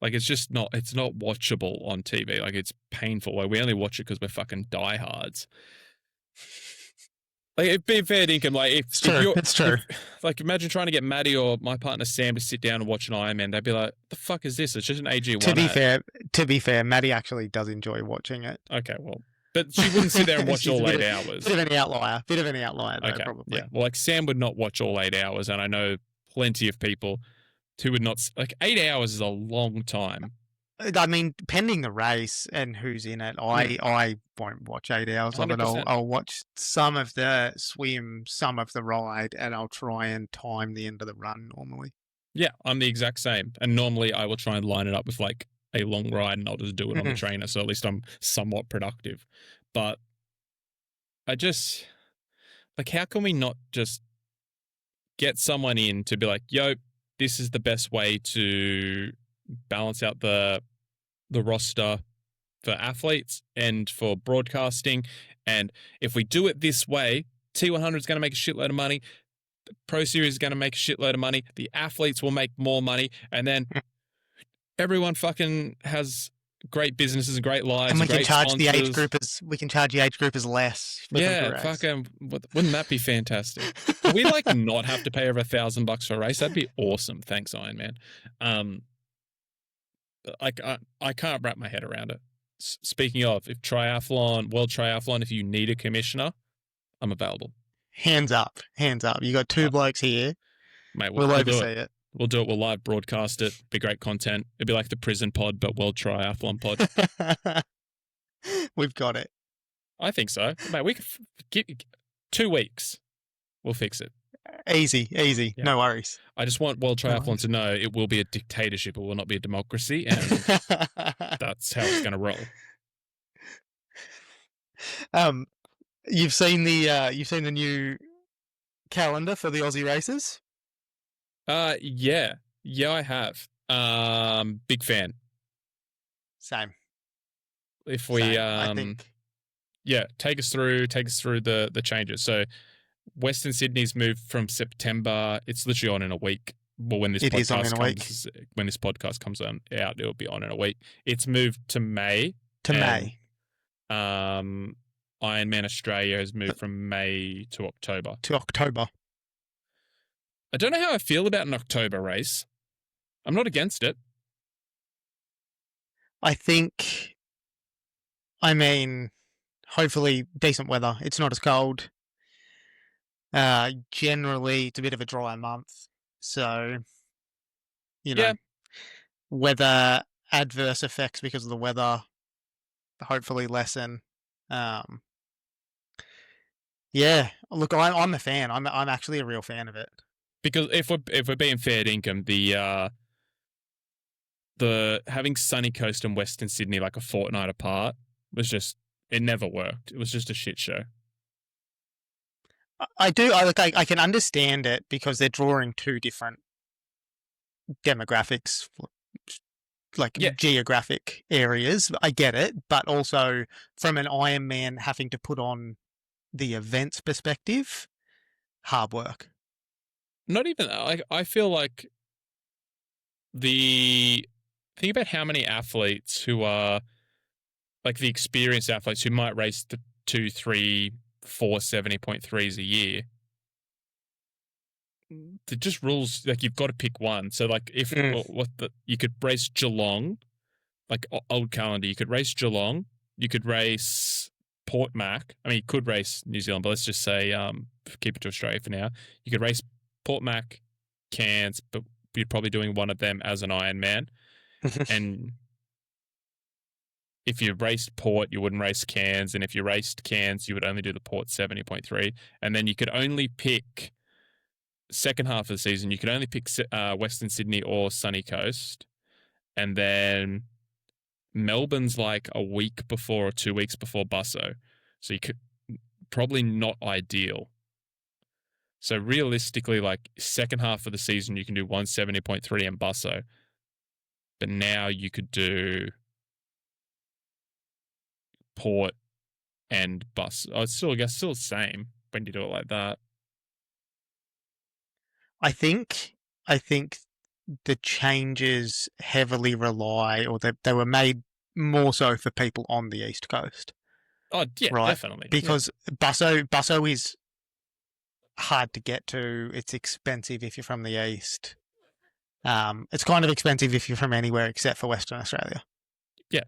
like, it's not watchable on TV. Like, it's painful. Like, we only watch it because we're fucking diehards. Like, it'd be fair dinkum. Like, it's true. Like, imagine trying to get Maddie or my partner Sam to sit down and watch an Ironman. They'd be like, "The fuck is this? It's just an AG1." To be fair, Maddie actually does enjoy watching it. Okay, well, but she wouldn't sit there and watch all 8 hours. Bit of an outlier, though, okay, probably. Yeah. Well, like, Sam would not watch all 8 hours, and I know plenty of people who would not. Like, 8 hours is a long time. I mean, pending the race and who's in it, I won't watch 8 hours of it. I'll watch some of the swim, some of the ride, and I'll try and time the end of the run normally. Yeah, I'm the exact same. And normally I will try and line it up with like a long ride and I'll just do it on the trainer. So at least I'm somewhat productive. But I just, like, how can we not just get someone in to be like, yo, this is the best way to balance out the roster for athletes and for broadcasting. And if we do it this way, T100 is going to make a shitload of money. The Pro Series is going to make a shitload of money. The athletes will make more money. And then everyone fucking has great businesses and great lives. And we can charge sponsors. the age groupers. We can charge the age groupers less. Yeah, fucking. Wouldn't that be fantastic? We like not have to pay over $1,000 for a race. That'd be awesome. Thanks, Ironman. I can't wrap my head around it. Speaking of, if World Triathlon, if you need a commissioner, I'm available. Hands up. You got two blokes here. Mate, we'll oversee it. We'll do it. We'll live broadcast it. Be great content. It'd be like the prison pod, but World Triathlon pod. We've got it. I think so. Mate, we could give 2 weeks. We'll fix it. Easy. Yeah. No worries. I just want World Triathlon to know it will be a dictatorship. It will not be a democracy, and that's how it's going to roll. You've seen the new calendar for the Aussie races? Yeah, I have. Big fan. Same. If we I think. Yeah, take us through the changes. So Western Sydney's moved from September. It's literally on in a week. Well, when this podcast comes out, it'll be on in a week. It's moved to May. May. Ironman Australia has moved from May to October. I don't know how I feel about an October race. I'm not against it. I mean, hopefully decent weather. It's not as cold. Generally, it's a bit of a dry month. So, weather adverse effects because of the weather hopefully lessen. Yeah, look, I'm a fan. I'm actually a real fan of it. Because if we're being fair income, the the having Sunny Coast and Western Sydney like a fortnight apart was just, it never worked. It was just a shit show. I do. I can understand it because they're drawing two different demographics, like geographic areas. I get it, but also from an Ironman having to put on the events perspective, hard work. Not even, I feel like think about how many athletes who are like the experienced athletes who might race the 2, 3, 4 70.3s a year. It just rules, like you've got to pick one. So like if you could race Geelong, like old calendar, you could race Geelong, you could race Port Mac. I mean, you could race New Zealand, but let's just say keep it to Australia for now. You could race Port Mac, Cairns, but you're probably doing one of them as an Ironman. And if you raced Port, you wouldn't race Cairns, and if you raced Cairns, you would only do the Port 70.3, and then you could only pick second half of the season. You could only pick Western Sydney or Sunny Coast, and then Melbourne's like a week before or 2 weeks before Busso, so you could probably not ideal. So realistically, like second half of the season, you can do 170.3 and Busso, but now you could do Port and Bus. Oh, it's still, I guess, still the same when you do it like that. I think the changes heavily rely, or they were made more so for people on the East Coast. Oh yeah, right? Definitely. Because Busso is hard to get to. It's expensive if you're from the East. It's kind of expensive if you're from anywhere except for Western Australia. Yeah.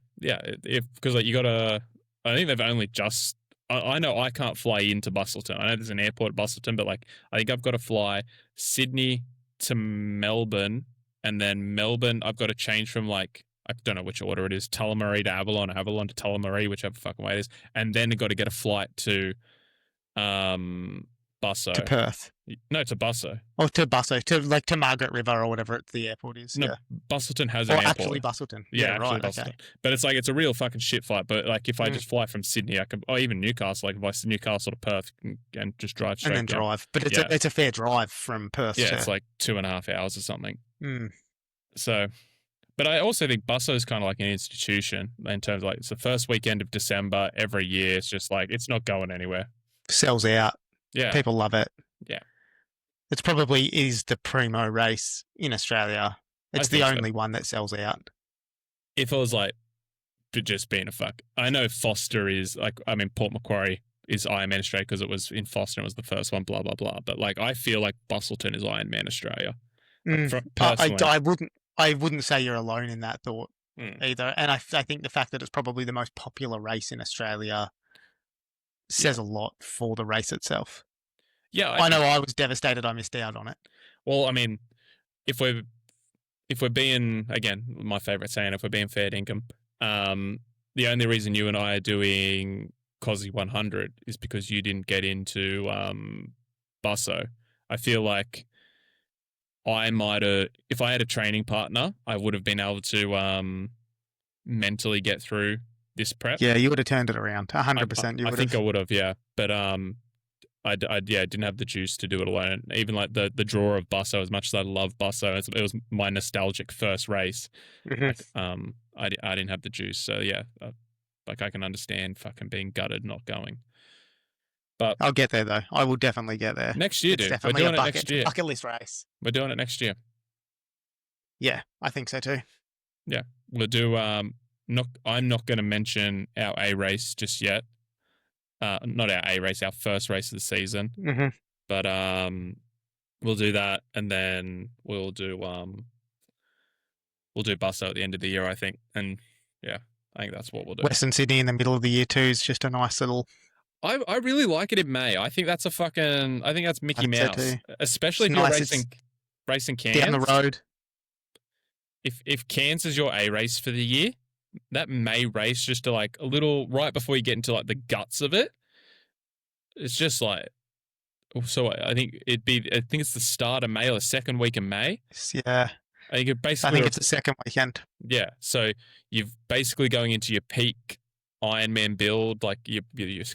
Because like you got to, I think they've only just. I know I can't fly into Busselton. I know there's an airport at Busselton, but like I think I've got to fly Sydney to Melbourne, and then Melbourne I've got to change from like, I don't know which order it is, Tullamarine to Avalon, or Avalon to Tullamarine, whichever fucking way it is, and then I've got to get a flight to Busso. To Perth. No, to Busso. Or to Busso, to Margaret River or whatever the airport is. No, yeah. Busselton has an airport. Actually Busselton. Yeah, right. Busselton. Okay. But it's like, it's a real fucking shit flight. But like if I just fly from Sydney, I can, or even Newcastle, like if I Newcastle to Perth and just drive straight. And then drive. But it's a fair drive from Perth. Yeah, it's like 2.5 hours or something. Mm. So, but I also think Busso is kind of like an institution in terms of like, it's the first weekend of December every year. It's just like, it's not going anywhere. Sells out. Yeah. People love it. Yeah. It's probably is the primo race in Australia. It's the only one that sells out. If I was like, just being a fuck, I know Foster is like, I mean, Port Macquarie is Ironman Australia because it was in Foster and it was the first one, blah, blah, blah. But like, I feel like Busselton is Ironman Australia. Like, I wouldn't say you're alone in that thought either. And I think the fact that it's probably the most popular race in Australia says a lot for the race itself. Yeah, I know I was devastated I missed out on it. Well, I mean, if we're being, again, my favourite saying, if we're being fair dinkum, the only reason you and I are doing COSI 100 is because you didn't get into Busso. I feel like I might have, if I had a training partner, I would have been able to mentally get through this prep. Yeah, you would have turned it around. 100% I think I would have, yeah. But I didn't have the juice to do it alone. Even like the draw of Busso, as much as I love Busso, it was my nostalgic first race. Like, I didn't have the juice, so yeah, like I can understand fucking being gutted not going. But I'll get there though. I will definitely get there next year, dude. We're doing it next year. Bucket list race. We're doing it next year. Yeah, I think so too. Yeah, we'll do. I'm not going to mention our A race just yet. Not our A race, our first race of the season. Mm-hmm. But we'll do that, and then we'll do Busso at the end of the year, I think. And yeah, I think that's what we'll do. Western Sydney in the middle of the year too is just a nice little. I really like it in May. I think that's Mickey Mouse, so especially if you're racing Cairns down the road. If Cairns is your A race for the year, that May race just to like a little right before you get into like the guts of it, it's just like, so I think it's the start of May or the second week of May. Yeah. I think it I basically, think it's the second weekend. yeah. So you've basically going into your peak Ironman build, like your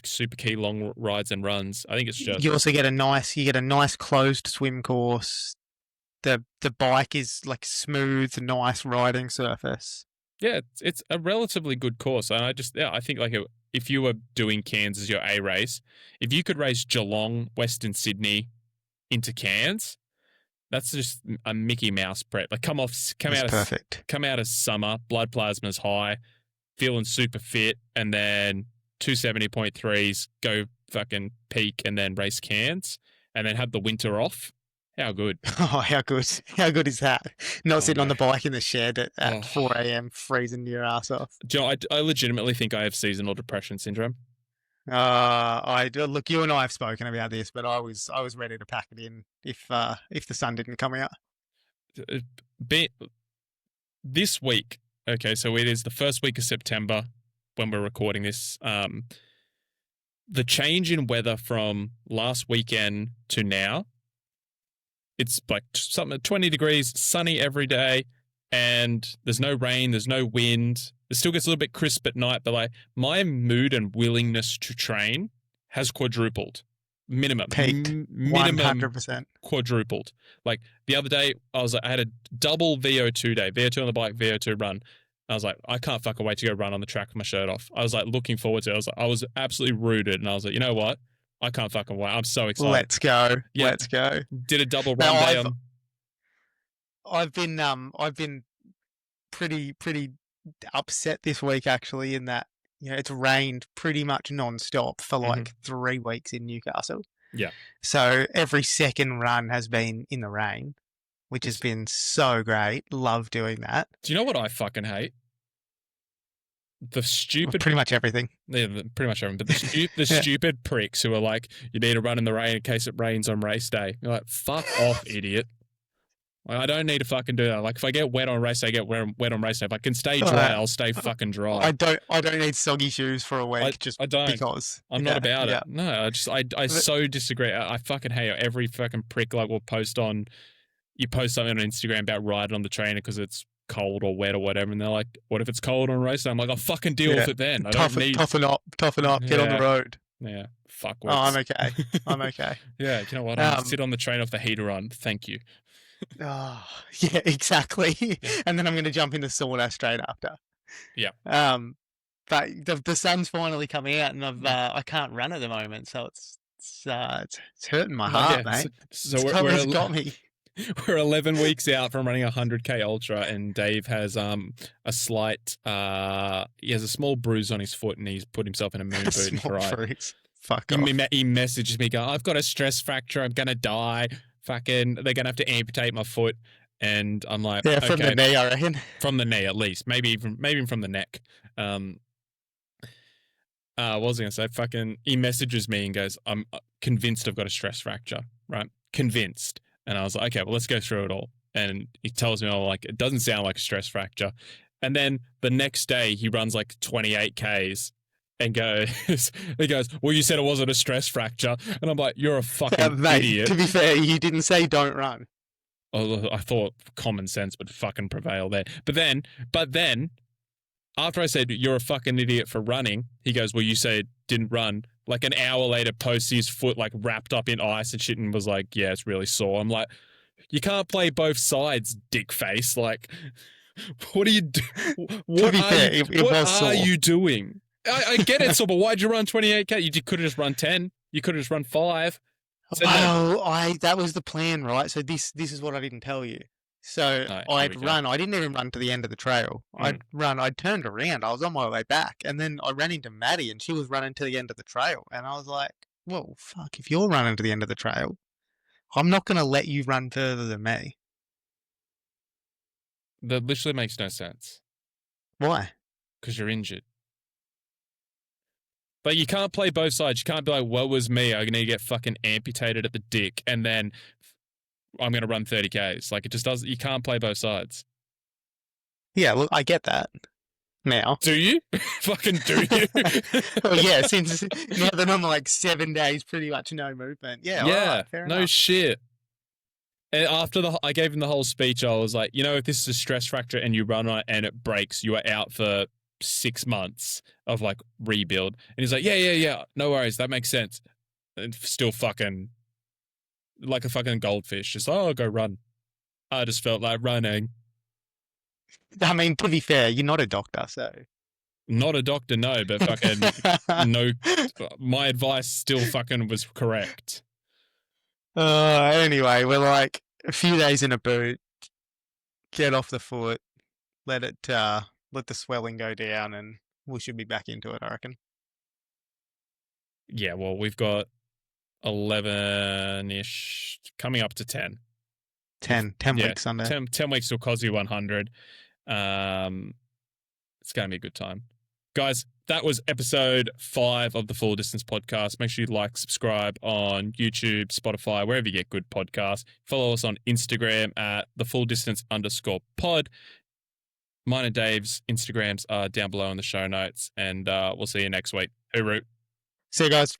super key long rides and runs. I think it's just You also get a nice closed swim course. The bike is like smooth, nice riding surface. yeah, it's a relatively good course. And I think like if you were doing Cairns as your A race, if you could race Geelong, Western Sydney into Cairns, that's just a Mickey Mouse prep. Like come It's out perfect. come out of summer, blood plasma's high, feeling super fit, and then 270.3s, go fucking peak, and then race Cairns, and then have the winter off. How good? Oh, how good! How good is that? Not sitting on the mate. bike in the shed at 4 a.m. freezing your ass off. Do you know, I legitimately think I have seasonal depression syndrome. Look, you and I have spoken about this, but I was ready to pack it in if the sun didn't come out. This week, okay, so it is the first week of September when we're recording this. The change in weather from last weekend to now, it's like something 20 degrees, sunny every day, and there's no rain, there's no wind. It still gets a little bit crisp at night, but like my mood and willingness to train has quadrupled. Minimum. Peaked. Minimum 100%. quadrupled. Like the other day, I had a double VO2 day, VO2 on the bike, VO2 run. I was like, I can't fucking wait to go run on the track with my shirt off. I was like looking forward to it. I was absolutely rooted, and I was like, you know what? I can't fucking wait. I'm so excited. Let's go. Yeah. Let's go. Did a double Now, run day on. I've been pretty upset this week actually in that it's rained pretty much non-stop for like 3 weeks in Newcastle. Yeah. So every second run has been in the rain, which has been so great. Love doing that. Do you know what I fucking hate? The stupid, pretty much everything. Yeah, pretty much everything. But the stupid pricks who are like, you need to run in the rain in case it rains on race day. You're like, fuck off, idiot. Like, I don't need to fucking do that. Like, if I get wet on race day, I get wet on race day. If I can stay dry, I'll stay fucking dry. I don't need soggy shoes for a week. I don't. Because I'm not about it. No, I so disagree. I fucking hate it. Every fucking prick like will post on. You post something on Instagram about riding on the trainer because it's cold or wet or whatever, and they're like, "What if it's cold on race day?" I'm like, "I'll fucking deal with it then. I don't need toughen up, get on the road." Yeah, fuck. Oh, I'm okay. I'm okay. Yeah, you know what? I'll sit on the train off the heater on. Thank you. Oh, yeah, exactly. Yeah. And then I'm going to jump into sauna straight after. Yeah. But the sun's finally coming out, and I can't run at the moment, so it's hurting my heart, mate. So it's got me. We're 11 weeks out from running a 100k ultra, and Dave has a slight he has a small bruise on his foot, and he's put himself in a moon boot and ride. Fuck off. He messages me going, "I've got a stress fracture. I'm gonna die. Fucking, they're gonna have to amputate my foot." And I'm like, yeah, from the knee, I reckon. From the knee, at least, maybe even from the neck. What was I gonna say? Fucking, he messages me and goes, "I'm convinced I've got a stress fracture, right? Convinced." And I was like, "Okay, well, let's go through it all." And he tells me, "Oh, like it doesn't sound like a stress fracture." And then the next day, he runs like 28 Ks. And he goes, "Well, you said it wasn't a stress fracture." And I'm like, "You're a fucking mate, idiot." To be fair, you didn't say don't run. Oh, I thought common sense would fucking prevail there. But then, after I said, "You're a fucking idiot for running," he goes, "Well, you said didn't run." Like an hour later, posts his foot like wrapped up in ice and shit and was like, "Yeah, it's really sore." I'm like, you can't play both sides, dick face. Like, what are you doing? What are you doing? I get it, so, but why'd you run 28K? You could have just run 10. You could have just run 5. So that was the plan, right? So this is what I didn't tell you. So I'd run. I didn't even run to the end of the trail. I'd turned around. I was on my way back, and then I ran into Maddie, and she was running to the end of the trail. And I was like, well, fuck, if you're running to the end of the trail, I'm not going to let you run further than me. That literally makes no sense. Why? Because you're injured. But you can't play both sides. You can't be like, "What was me? I'm going to get fucking amputated at the dick, and then I'm going to run 30Ks." Like, it just doesn't. You can't play both sides. Yeah, look, I get that. Now. Do you? Fucking do you? Well, yeah, since now that I'm like 7 days, pretty much no movement. Yeah, yeah, right, fair no enough. shit. And after I gave him the whole speech. I was like, if this is a stress fracture and you run on it and it breaks, you are out for 6 months of like rebuild. And he's like, yeah, no worries, that makes sense. And still fucking like a fucking goldfish, just I'll go run. I just felt like running. I mean, to be fair, you're not a doctor, so. Not a doctor, no, but fucking no. My advice still fucking was correct. Anyway, we're like a few days in a boot. Get off the foot. Let the swelling go down, and we should be back into it, I reckon. Yeah, well, we've got 11-ish, coming up to 10. 10 weeks Sunday. 10 weeks till COSI 100. It's going to be a good time. Guys, that was episode 5 of the Full Distance Podcast. Make sure you like, subscribe on YouTube, Spotify, wherever you get good podcasts. Follow us on Instagram at @thefulldistance_pod. Mine and Dave's Instagrams are down below in the show notes, and we'll see you next week. Hooroo. See you guys.